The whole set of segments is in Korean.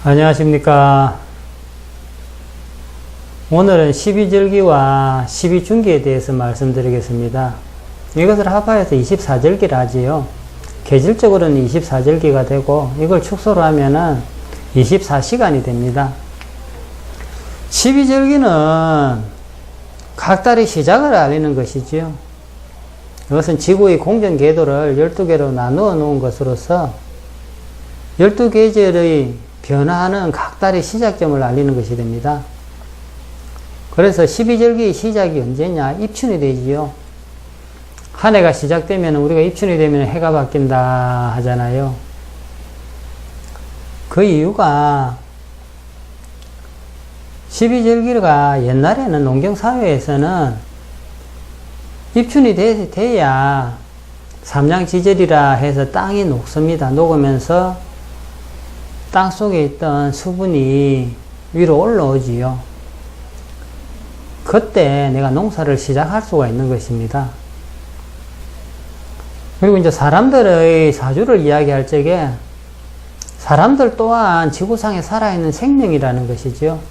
안녕하십니까. 오늘은 12절기와 12중기에 대해서 말씀드리겠습니다. 이것을 합하여서 24절기를 하지요. 계절적으로는 24절기가 되고 이걸 축소로 하면은 24시간이 됩니다. 12절기는 각 달의 시작을 알리는 것이지요. 이것은 지구의 공전 궤도를 12개로 나누어 놓은 것으로서 12계절의 변화하는 각 달의 시작점을 알리는 것이 됩니다. 그래서 12절기의 시작이 언제냐? 입춘이 되지요. 한 해가 시작되면 우리가 입춘이 되면 해가 바뀐다 하잖아요. 그 이유가 12절기가 옛날에는 농경사회에서는 입춘이 돼야 삼양지절이라 해서 땅이 녹습니다. 녹으면서 땅 속에 있던 수분이 위로 올라오지요. 그때 내가 농사를 시작할 수가 있는 것입니다. 그리고 이제 사람들의 사주를 이야기할 적에 사람들 또한 지구상에 살아있는 생명이라는 것이죠.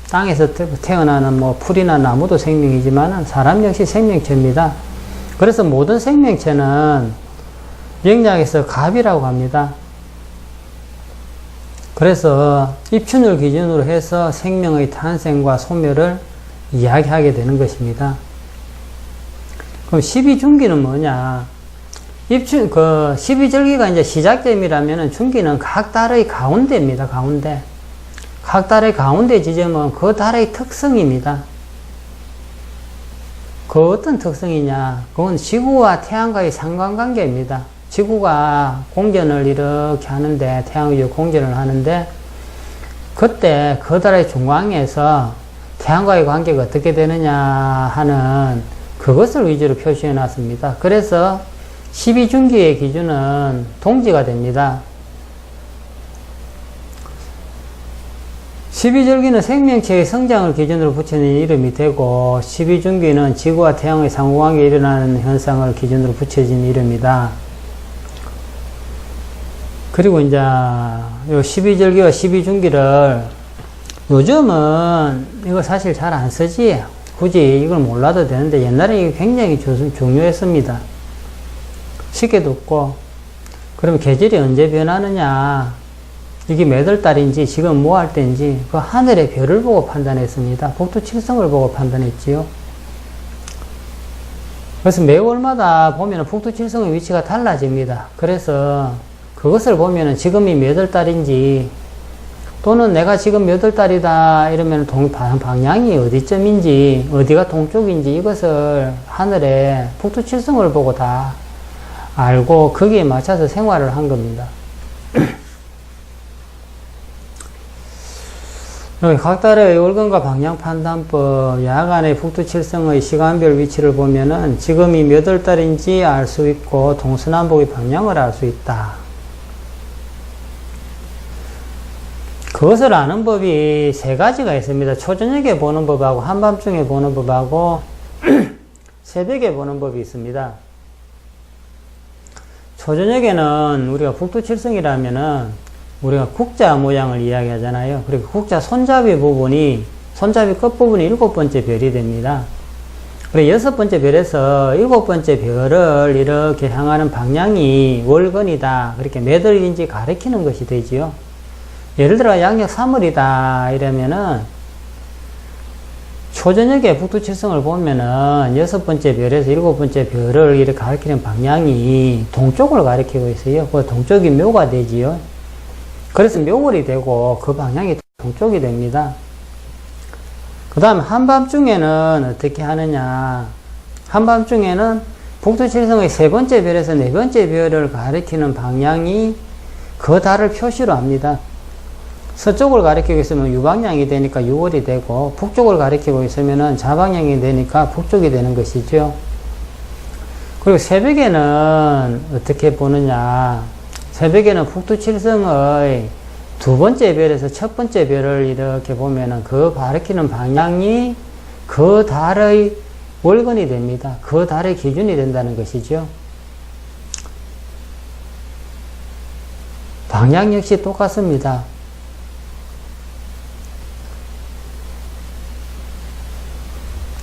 땅에서 태어나는 풀이나 나무도 생명이지만 사람 역시 생명체입니다. 그래서 모든 생명체는 영약에서 갑이라고 합니다. 그래서 입춘을 기준으로 해서 생명의 탄생과 소멸을 이야기하게 되는 것입니다. 그럼 12중기는 뭐냐? 12절기가 이제 시작점이라면 중기는 각 달의 가운데입니다. 가운데. 각 달의 가운데 지점은 그 달의 특성입니다. 그 어떤 특성이냐? 그건 지구와 태양과의 상관관계입니다. 지구가 공전을 이렇게 하는데, 태양이 공전을 하는데, 그때 그 달의 중앙에서 태양과의 관계가 어떻게 되느냐 하는 그것을 위주로 표시해 놨습니다. 그래서 12중기의 기준은 동지가 됩니다. 12절기는 생명체의 성장을 기준으로 붙이는 이름이 되고 12중기는 지구와 태양의 상호관계에 일어나는 현상을 기준으로 붙여진 이름이다. 그리고 이제 요 12절기와 12중기를 요즘은 이거 사실 잘 안 쓰지. 굳이 이걸 몰라도 되는데 옛날에 이게 굉장히 중요했습니다. 쉽게 듣고 그럼 계절이 언제 변하느냐, 이게 몇 월 달인지 지금 뭐 할 때인지 그 하늘의 별을 보고 판단했습니다. 북두칠성을 보고 판단했지요. 그래서 매월마다 보면 북두칠성의 위치가 달라집니다. 그래서 그것을 보면은 지금이 몇 월 달인지 또는 내가 지금 몇 월 달이다 이러면 방향이 어디쯤인지 어디가 동쪽인지 이것을 하늘에 북두칠성을 보고 다 알고 거기에 맞춰서 생활을 한 겁니다. 각 달의 월간과 방향 판단법, 야간의 북두칠성의 시간별 위치를 보면은 지금이 몇 월 달인지 알 수 있고 동서남북의 방향을 알 수 있다. 그것을 아는 법이 세 가지가 있습니다. 초저녁에 보는 법하고 한밤중에 보는 법하고 새벽에 보는 법이 있습니다. 초저녁에는 우리가 북두칠성이라면은 우리가 국자 모양을 이야기하잖아요. 그리고 국자 손잡이 부분이, 손잡이 끝부분이 7번째 별이 됩니다. 그리고 6번째 별에서 7번째 별을 이렇게 향하는 방향이 월근이다. 그렇게 몇 월인지 가리키는 것이 되지요. 예를 들어 양력 3월이다 이러면은 초저녁에 북두칠성을 보면은 6번째 별에서 7번째 별을 이렇게 가리키는 방향이 동쪽을 가리키고 있어요. 그 동쪽이 묘가 되지요. 그래서 묘월이 되고 그 방향이 동쪽이 됩니다. 그 다음 한밤중에는 어떻게 하느냐? 한밤중에는 북두칠성의 3번째 별에서 4번째 별을 가리키는 방향이 그 달을 표시로 합니다. 서쪽을 가리키고 있으면 유방향이 되니까 유월이 되고 북쪽을 가리키고 있으면 좌방향이 되니까 북쪽이 되는 것이죠. 그리고 새벽에는 어떻게 보느냐? 새벽에는 북두칠성의 2번째 별에서 첫 번째 별을 이렇게 보면은 그 가리키는 방향이 그 달의 월근이 됩니다. 그 달의 기준이 된다는 것이죠. 방향 역시 똑같습니다.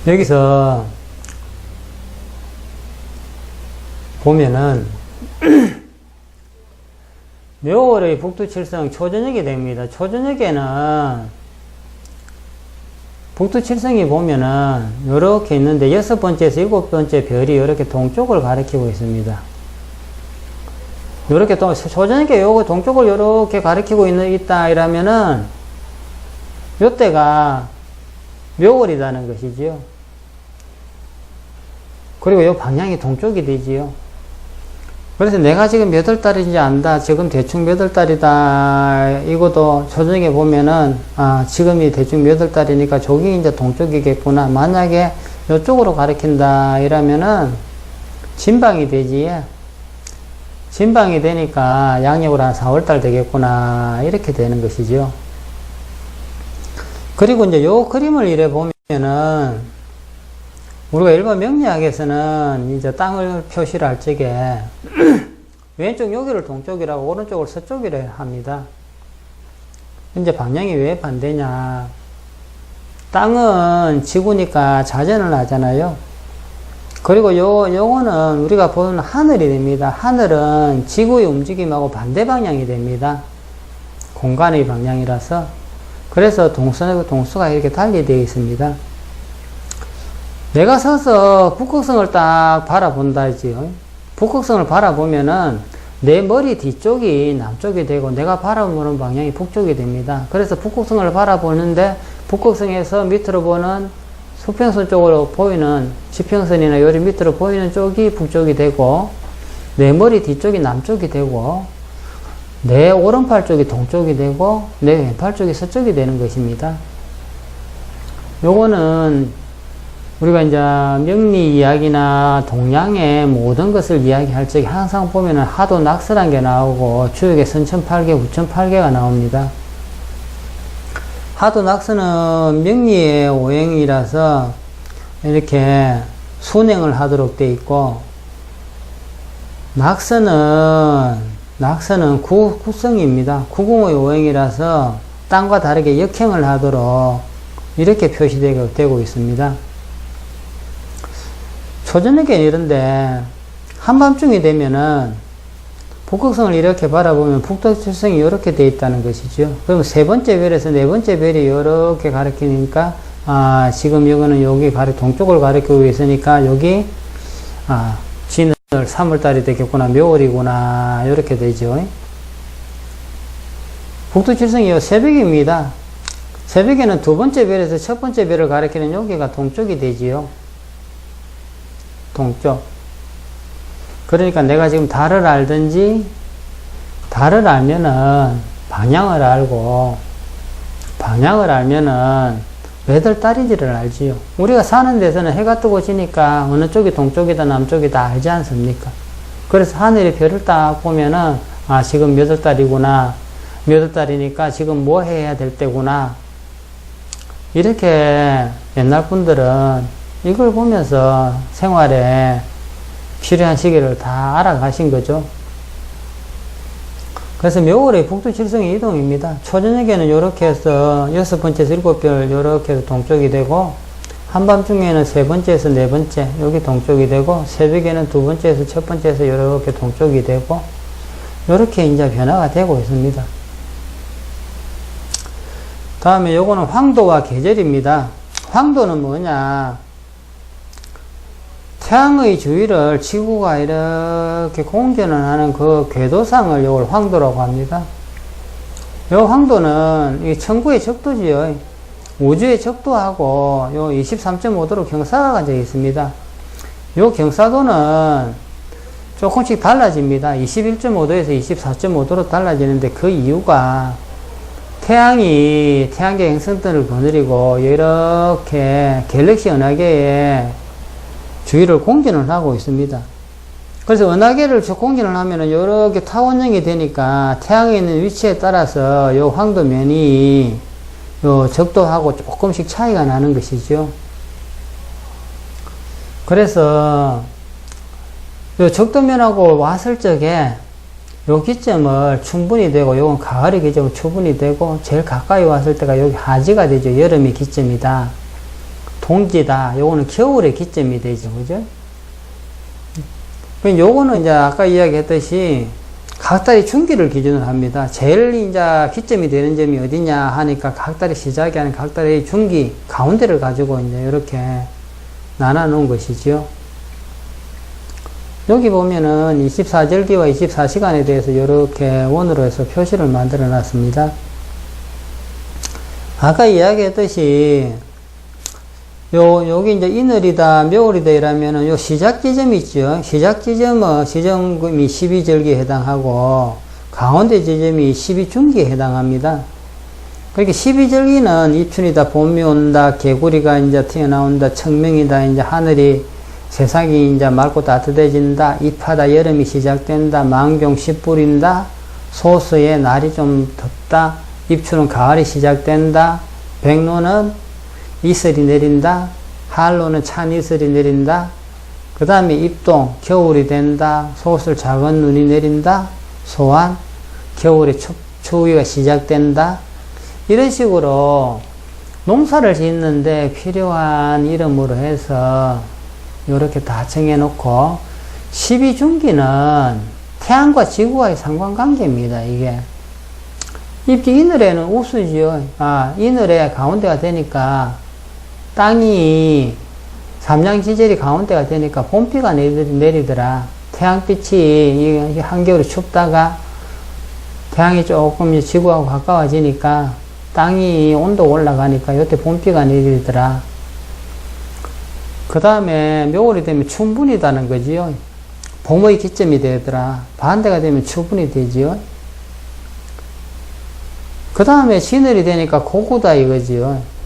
여기서 보면은 묘월의 북두칠성 초저녁이 됩니다. 초저녁에는 북두칠성이 보면은 요렇게 있는데 6번째에서 7번째 별이 요렇게 동쪽을 가리키고 있습니다. 요렇게 또 초저녁에 요거 동쪽을 요렇게 가리키고 있다 이러면은 요때가 묘월이라는 것이지요. 그리고 요 방향이 동쪽이 되지요. 그래서 내가 지금 몇 월 달인지 안다. 지금 대충 몇 월 달이다. 이것도 초저녁에 보면은, 지금이 대충 몇 월 달이니까 저기 이제 동쪽이겠구나. 만약에 이쪽으로 가리킨다. 이러면은, 진방이 되지. 진방이 되니까 양력으로 한 4월 달 되겠구나. 이렇게 되는 것이죠. 그리고 이제 요 그림을 이래 보면은, 우리가 일반 명리학에서는 이제 땅을 표시를 할 적에 왼쪽 여기를 동쪽이라고 오른쪽을 서쪽이라 합니다. 이제 방향이 왜 반대냐. 땅은 지구니까 자전을 하잖아요. 그리고 요거는 우리가 보는 하늘이 됩니다. 하늘은 지구의 움직임하고 반대 방향이 됩니다. 공간의 방향이라서. 그래서 동수가 이렇게 달리 되어 있습니다. 내가 서서 북극성을 딱 바라본다 했지요. 북극성을 바라보면은 내 머리 뒤쪽이 남쪽이 되고 내가 바라보는 방향이 북쪽이 됩니다. 그래서 북극성을 바라보는데 북극성에서 밑으로 보는 수평선 쪽으로 보이는 지평선이나 요리 밑으로 보이는 쪽이 북쪽이 되고 내 머리 뒤쪽이 남쪽이 되고 내 오른팔 쪽이 동쪽이 되고 내 왼팔 쪽이 서쪽이 되는 것입니다. 요거는 우리가 이제 명리 이야기나 동양의 모든 것을 이야기할 적에 항상 보면은 하도 낙서란 게 나오고 주역에 선천팔계, 후천팔계가 나옵니다. 하도 낙서는 명리의 오행이라서 이렇게 순행을 하도록 되어 있고, 낙서는 구성입니다. 구궁의 오행이라서 땅과 다르게 역행을 하도록 이렇게 표시되고 있습니다. 초저녁에 이런데 한밤중이 되면은 북극성을 이렇게 바라보면 북두칠성이 이렇게 되어 있다는 것이죠. 그럼 세 번째 별에서 네 번째 별이 이렇게 가리키니까 지금 이거는 여기 동쪽을 가리키고 있으니까 여기 진을 3월달이 되겠구나, 묘월이구나 이렇게 되죠. 북두칠성이 새벽입니다. 새벽에는 두 번째 별에서 첫 번째 별을 가리키는 여기가 동쪽이 되지요. 동쪽. 그러니까 내가 지금 달을 알든지, 달을 알면은 방향을 알고, 방향을 알면은 몇 월 달인지를 알지요. 우리가 사는 데서는 해가 뜨고 지니까 어느 쪽이 동쪽이다 남쪽이다 알지 않습니까? 그래서 하늘에 별을 딱 보면은 지금 몇 월 달이구나, 몇 월 달이니까 지금 뭐 해야 될 때구나, 이렇게 옛날 분들은 이걸 보면서 생활에 필요한 시기를 다 알아가신 거죠. 그래서 묘월의 북두칠성의 이동입니다. 초저녁에는 이렇게 해서 6번째에서 7별 이렇게 해서 동쪽이 되고, 한밤중에는 세 번째에서 네 번째 여기 동쪽이 되고, 새벽에는 두 번째에서 첫 번째에서 이렇게 동쪽이 되고, 이렇게 이제 변화가 되고 있습니다. 다음에 요거는 황도와 계절입니다. 황도는 뭐냐? 태양의 주위를 지구가 이렇게 공전을 하는 그 궤도상을 요걸 황도라고 합니다. 요 황도는 이 천구의 적도지요. 우주의 적도하고 요 23.5도로 경사가 되어 있습니다. 요 경사도는 조금씩 달라집니다. 21.5도에서 24.5도로 달라지는데 그 이유가 태양계 행성들을 거느리고 이렇게 갤럭시 은하계에 주위를 공전을 하고 있습니다. 그래서 은하계를 공전을 하면은 이렇게 타원형이 되니까 태양에 있는 위치에 따라서 요 황도면이 요 적도하고 조금씩 차이가 나는 것이죠. 그래서 요 적도면하고 왔을 적에 요 기점을 충분히 되고, 요건 가을의 기점을 충분히 되고, 제일 가까이 왔을 때가 여기 하지가 되죠. 여름의 기점이다. 동지다. 요거는 겨울의 기점이 되죠. 그죠? 요거는 이제 아까 이야기했듯이 각 달의 중기를 기준으로 합니다. 제일 이제 기점이 되는 점이 어디냐 하니까 각 달의 시작이 아닌 각 달의 중기 가운데를 가지고 이제 이렇게 나눠 놓은 것이죠. 여기 보면은 24절기와 24시간에 대해서 이렇게 원으로 해서 표시를 만들어 놨습니다. 아까 이야기했듯이 여기 이제 이늘이다, 묘월이다 이러면은 요 시작 지점이 있죠. 시작 지점이 12절기에 해당하고, 가운데 지점이 12중기에 해당합니다. 그렇게 12절기는 입춘이다, 봄이 온다, 개구리가 이제 튀어나온다, 청명이다, 이제 하늘이, 세상이 이제 맑고 따뜻해진다, 입하다, 여름이 시작된다, 만경 씨 뿌린다, 소서에 날이 좀 덥다, 입춘은 가을이 시작된다, 백로는 이슬이 내린다. 한로는 찬 이슬이 내린다. 그 다음에 입동, 겨울이 된다. 소슬, 작은 눈이 내린다. 소환, 겨울에 추위가 시작된다. 이런 식으로 농사를 짓는데 필요한 이름으로 해서 이렇게 다 정해놓고, 12중기는 태양과 지구와의 상관관계입니다. 이게 이늘에는 우수지요. 이늘에 가운데가 되니까 땅이 삼양지절이 가운데가 되니까 봄비가 내리더라. 태양빛이 한겨울에 춥다가 태양이 조금 지구하고 가까워지니까 땅이 온도 올라가니까 이때 봄비가 내리더라. 그 다음에 묘월이 되면 춘분이다는 거지요. 봄의 기점이 되더라. 반대가 되면 추분이 되지요. 그 다음에 진월이 되니까 고구다 이거지요.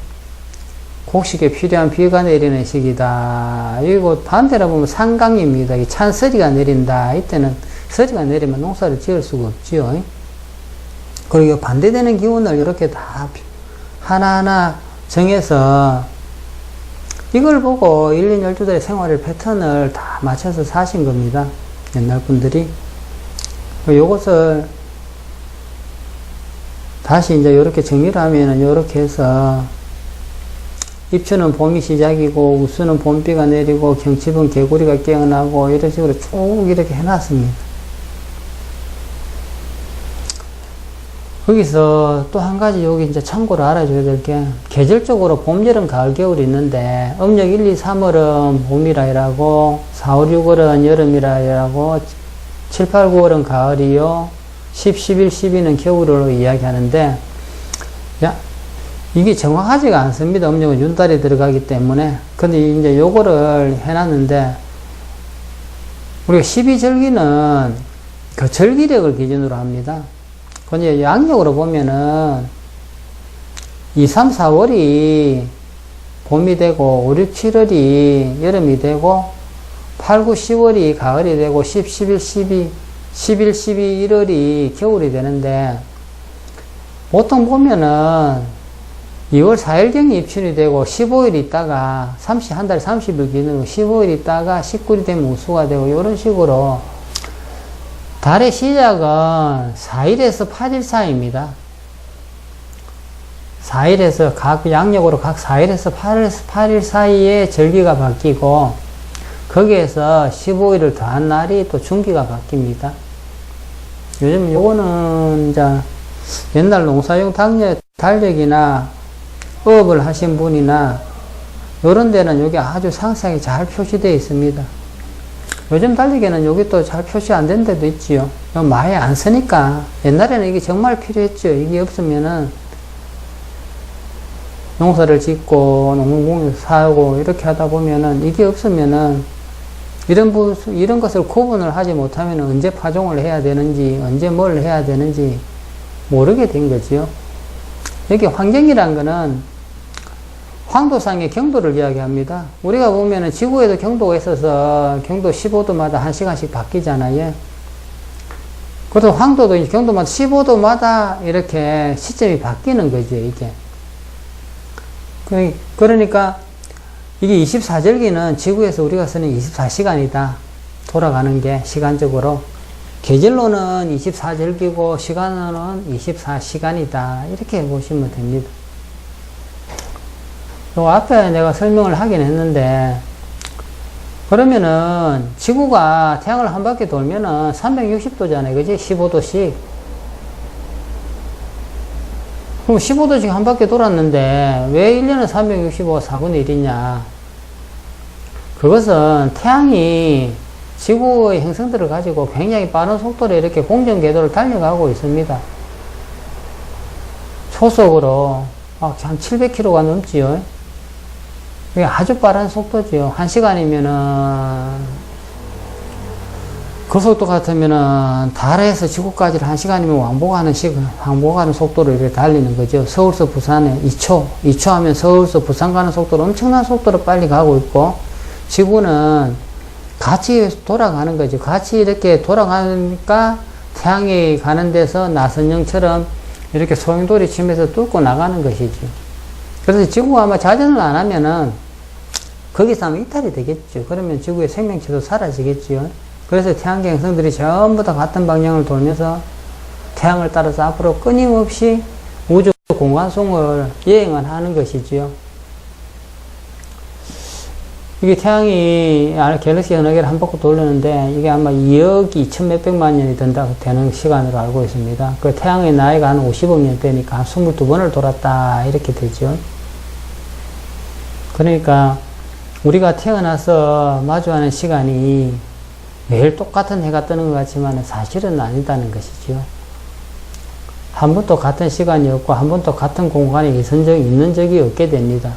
곡식에 필요한 비가 내리는 시기다. 이거 반대로 보면 상강입니다. 찬서리가 내린다. 이때는 서리가 내리면 농사를 지을 수가 없지요. 그리고 반대되는 기운을 이렇게 다 하나하나 정해서 이걸 보고 1년 12달의 생활의 패턴을 다 맞춰서 사신 겁니다. 옛날 분들이. 요것을 다시 이제 이렇게 정리를 하면은 이렇게 해서 입추는 봄이 시작이고, 우수는 봄비가 내리고, 경칩은 개구리가 깨어나고, 이런 식으로 쭉 이렇게 해놨습니다. 거기서 또 한 가지 여기 이제 참고로 알아줘야 될 게, 계절적으로 봄, 여름, 가을, 겨울이 있는데, 음력 1, 2, 3월은 봄이라 이라고, 4, 5, 6월은 여름이라 이라고, 7, 8, 9월은 가을이요, 10, 11, 12는 겨울로 이야기하는데, 이게 정확하지가 않습니다. 음력은 윤달이 들어가기 때문에. 근데 이제 요거를 해놨는데, 우리가 12절기는 그 절기력을 기준으로 합니다. 근데 양력으로 보면은 2, 3, 4월이 봄이 되고, 5, 6, 7월이 여름이 되고, 8, 9, 10월이 가을이 되고, 10, 11, 12, 11, 12, 1월이 겨울이 되는데, 보통 보면은 2월 4일경에 입춘이 되고 15일 있다가 한 달에 30일 기준으로 15일 있다가 19일이 되면 우수가 되고 이런 식으로 달의 시작은 4일에서 8일 사이입니다. 4일에서 양력으로 각 4일에서 8일 사이에 절기가 바뀌고 거기에서 15일을 더한 날이 또 중기가 바뀝니다. 요즘 요거는 이제 옛날 농사용 달력이나 업을 하신 분이나 요런 데는 여기 아주 상세하게 잘 표시되어 있습니다. 요즘 달리기에는 여기 또 잘 표시 안 된 데도 있지요. 많이 안 쓰니까. 옛날에는 이게 정말 필요했죠. 이게 없으면은 농사를 짓고 농공을 사고 이렇게 하다 보면은 이게 없으면은 이런 것을 구분을 하지 못하면 언제 파종을 해야 되는지 언제 뭘 해야 되는지 모르게 된 거지요. 여기 환경이란 거는 황도상의 경도를 이야기합니다. 우리가 보면은 지구에도 경도가 있어서 경도 15도마다 1시간씩 바뀌잖아요. 그래도 황도도 경도마다 15도마다 이렇게 시점이 바뀌는 거죠, 이게. 그러니까 이게 24절기는 지구에서 우리가 쓰는 24시간이다. 돌아가는 게 시간적으로. 계절로는 24절기고 시간으로는 24시간이다. 이렇게 보시면 됩니다. 요 앞에 내가 설명을 하긴 했는데, 그러면은 지구가 태양을 한 바퀴 돌면은 360도잖아요. 그지? 15도씩. 그럼 15도씩 한 바퀴 돌았는데 왜 1년은 365가 4분의 1이냐? 그것은 태양이 지구의 행성들을 가지고 굉장히 빠른 속도로 이렇게 공전 궤도를 달려가고 있습니다. 초속으로 한 700km가 넘지요. 이게 아주 빠른 속도지요. 1시간이면은, 그 속도 같으면은, 달에서 지구까지를 1시간이면 왕복하는 속도로 이렇게 달리는 거죠. 서울서 부산에 2초 하면 서울서 부산 가는 속도로 엄청난 속도로 빨리 가고 있고, 지구는 같이 돌아가는 거죠. 같이 이렇게 돌아가니까 태양이 가는 데서 나선형처럼 이렇게 소용돌이 치면서 뚫고 나가는 것이죠. 그래서 지구가 아마 자전을 안 하면은 거기서 하면 이탈이 되겠죠. 그러면 지구의 생명체도 사라지겠죠. 그래서 태양계 행성들이 전부 다 같은 방향을 돌면서 태양을 따라서 앞으로 끊임없이 우주 공간송을 여행을 하는 것이지요. 이게 태양이 갤럭시 여러 개를 한 바퀴 돌리는데 이게 아마 2억 2천 몇백만 년이 되는 시간으로 알고 있습니다. 그 태양의 나이가 한 50억 년 되니까 한 22번을 돌았다 이렇게 되죠. 그러니까 우리가 태어나서 마주하는 시간이 매일 똑같은 해가 뜨는 것 같지만 사실은 아니다는 것이죠. 한 번도 같은 시간이 없고 한 번도 같은 공간에 있는 적이 없게 됩니다.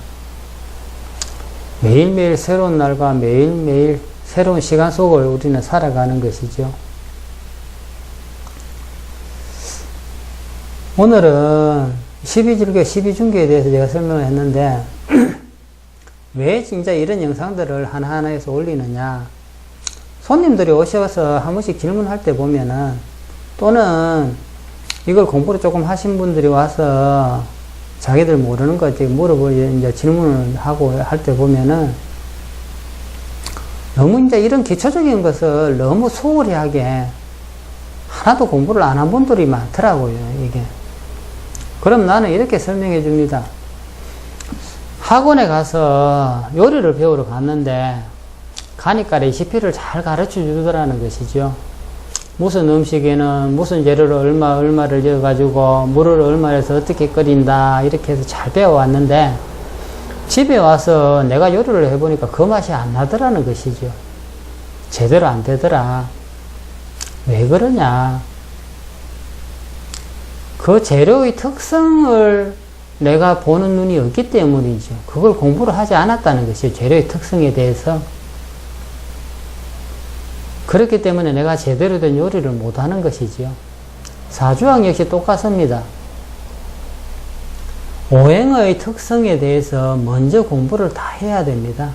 매일매일 새로운 날과 매일매일 새로운 시간 속을 우리는 살아가는 것이죠. 오늘은 12절교 12중교에 대해서 제가 설명을 했는데 왜 진짜 이런 영상들을 하나하나에서 올리느냐. 손님들이 오셔서 한 번씩 질문할 때 보면은 또는 이걸 공부를 조금 하신 분들이 와서 자기들 모르는 거 이제 질문을 하고 할 때 보면은 너무 이제 이런 기초적인 것을 너무 소홀히 하게 하나도 공부를 안 한 분들이 많더라고요, 이게. 그럼 나는 이렇게 설명해 줍니다. 학원에 가서 요리를 배우러 갔는데 가니까 레시피를 잘 가르쳐 주더라는 것이죠. 무슨 음식에는 무슨 재료를 얼마를 넣어가지고 물을 얼마에서 어떻게 끓인다 이렇게 해서 잘 배워왔는데 집에 와서 내가 요리를 해보니까 그 맛이 안 나더라는 것이죠. 제대로 안 되더라. 왜 그러냐. 그 재료의 특성을 내가 보는 눈이 없기 때문이죠. 그걸 공부를 하지 않았다는 것이죠. 재료의 특성에 대해서. 그렇기 때문에 내가 제대로 된 요리를 못하는 것이지요. 사주학 역시 똑같습니다. 오행의 특성에 대해서 먼저 공부를 다 해야 됩니다.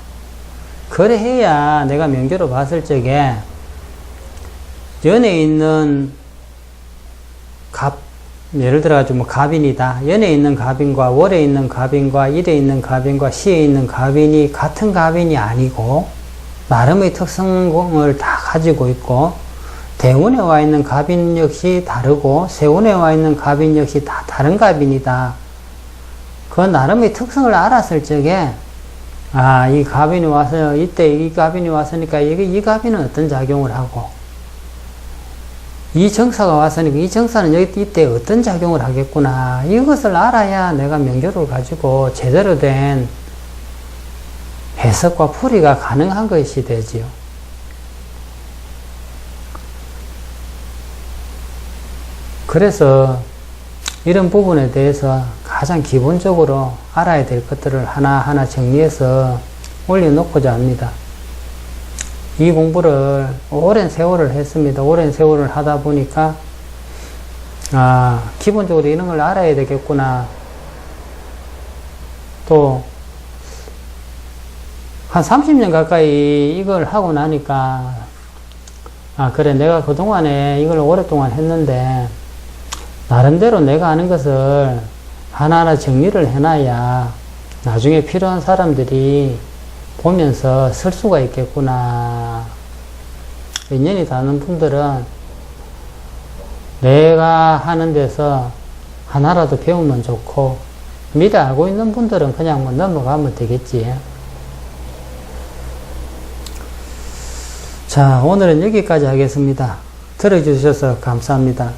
그래 해야 내가 명계로 봤을 적에 연에 있는 예를 들어가지고 뭐 갑인이다. 연에 있는 갑인과 월에 있는 갑인과 일에 있는 갑인과 시에 있는 갑인이 같은 갑인이 아니고 나름의 특성을 다 가지고 있고 대운에 와 있는 갑인 역시 다르고 세운에 와 있는 갑인 역시 다 다른 갑인이다. 그 나름의 특성을 알았을 적에 이 갑인이 와서 이때 이 갑인이 왔으니까 이 갑인은 어떤 작용을 하고 이 정사가 왔으니까 이 정사는 이때 어떤 작용을 하겠구나. 이것을 알아야 내가 명교를 가지고 제대로 된 해석과 풀이가 가능한 것이 되지요. 그래서 이런 부분에 대해서 가장 기본적으로 알아야 될 것들을 하나하나 정리해서 올려놓고자 합니다. 이 공부를 오랜 세월을 했습니다. 오랜 세월을 하다 보니까 기본적으로 이런 걸 알아야 되겠구나. 또 한 30년 가까이 이걸 하고 나니까 그래 내가 그동안에 이걸 오랫동안 했는데 나름대로 내가 아는 것을 하나하나 정리를 해놔야 나중에 필요한 사람들이 보면서 쓸 수가 있겠구나. 인연이 닿는 분들은 내가 하는 데서 하나라도 배우면 좋고 미리 알고 있는 분들은 그냥 뭐 넘어가면 되겠지. 자, 오늘은 여기까지 하겠습니다. 들어주셔서 감사합니다.